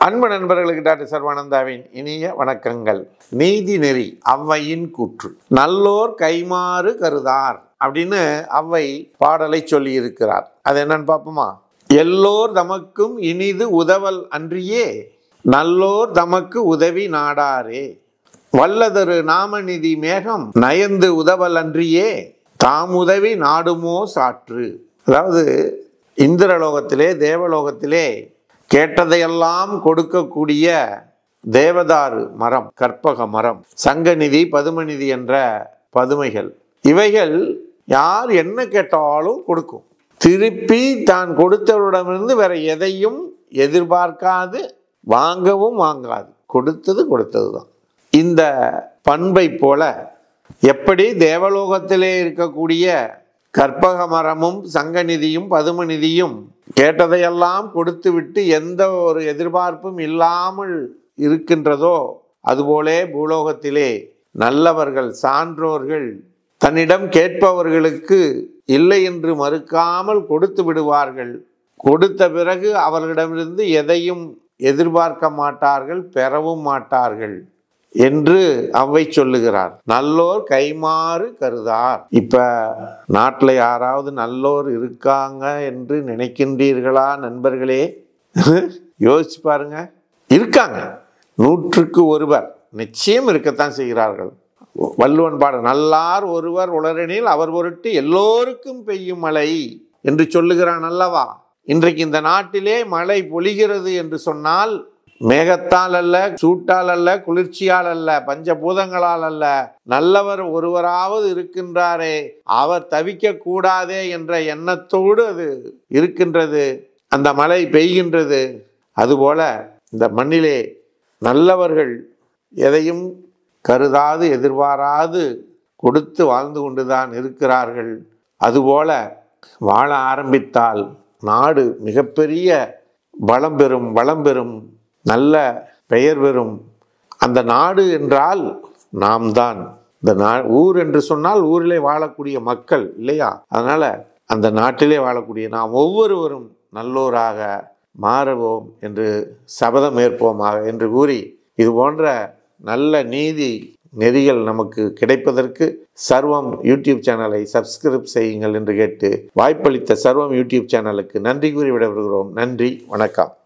அன்பு நண்பர்களுக்கு டாக்டர் சர்வானந்தாவின் இனிய வணக்கங்கள். நீதி நெறி அவ்வையின் கூற்று. நல்லோர் கைமாறு கருதார் அப்படின்னு அவ்வை பாடலை சொல்லி இருக்கிறார். அது என்னன்னு பார்ப்போமா? எல்லோர் தமக்கும் இனிது உதவல் அன்றியே நல்லோர் தமக்கு உதவி நாடாரே, வல்லதொரு நாமநிதி மேகம் நயந்து உதவல் அன்றியே தாம் உதவி நாடுமோ சாற்று. அதாவது இந்திரலோகத்திலே தேவலோகத்திலே கேட்டதையெல்லாம் கொடுக்கக்கூடிய தேவதாரு மரம், கற்பக மரம், சங்கநிதி, பதுமநிதி என்ற பதுமைகள், இவைகள் யார் என்ன கேட்டாலும் கொடுக்கும். திருப்பி தான் கொடுத்தவரிடமிருந்து வேற எதையும் எதிர்பார்க்காது, வாங்கவும் வாங்காது. கொடுத்தது தான். இந்த பண்பை போல எப்படி தேவலோகத்திலே இருக்கக்கூடிய கற்பக மரமும் சங்கநிதியும் பதுமநிதியும் கேட்டதையெல்லாம் கொடுத்து விட்டு எந்த ஒரு எதிர்பார்ப்பும் இல்லாமல் இருக்கின்றதோ, அதுபோலே பூலோகத்திலே நல்லவர்கள், சான்றோர்கள் தன்னிடம் கேட்பவர்களுக்கு இல்லை என்று மறுக்காமல் கொடுத்து விடுவார்கள். கொடுத்த பிறகு அவர்களிடமிருந்து எதையும் எதிர்பார்க்க மாட்டார்கள், பெறவும் மாட்டார்கள் என்று அவ்வை சொல்லுகிறார். நல்லோர் கைமாறு கருதார். இப்ப நாட்டில் யாராவது நல்லோர் இருக்காங்க என்று நினைக்கின்றீர்களா நண்பர்களே? யோசிச்சு பாருங்க. இருக்காங்க, 100க்கு 1 நிச்சயம் இருக்கத்தான் செய்கிறார்கள். வள்ளுவன் பாட நல்லார் ஒருவர் உளரெனில் அவர் பொருட்டு எல்லோருக்கும் பெய்யும் மழை என்று சொல்லுகிறான் அல்லவா? இன்றைக்கு இந்த நாட்டிலே மழை பொழிகிறது என்று சொன்னால் மேகத்தால் அல்ல, சூட்டால் அல்ல, குளிர்ச்சியால் அல்ல, பஞ்சபூதங்களால் அல்ல. நல்லவர் ஒருவராவது இருக்கின்றாரே, அவர் தவிக்க கூடாதே என்ற எண்ணத்தோடு அது இருக்கின்றது. அந்த மழை பெய்கின்றது. அதுபோல இந்த மண்ணிலே நல்லவர்கள் எதையும் கருதாது, எதிர்பாராது கொடுத்து வாழ்ந்து கொண்டுதான் இருக்கிறார்கள். அதுபோல வாழ ஆரம்பித்தால் நாடு மிகப்பெரிய வளம் பெறும், நல்ல பெயர் பெறும். அந்த நாடு என்றால் நாம் தான். இந்த ஊர் என்று சொன்னால் ஊரிலே வாழக்கூடிய மக்கள் இல்லையா? அதனால அந்த நாட்டிலே வாழக்கூடிய நாம் ஒவ்வொருவரும் நல்லோராக மாறுவோம் என்று சபதம் ஏற்போமாக என்று கூறி, இது போன்ற நல்ல நீதி நெறிகள் நமக்கு கிடைப்பதற்கு சர்வம் யூடியூப் சேனலை சப்ஸ்கிரைப் செய்யுங்கள் என்று கேட்டு வாய்ப்பளித்த சர்வம் யூடியூப் சேனலுக்கு நன்றி கூறி விடைபெறுகிறோம். நன்றி, வணக்கம்.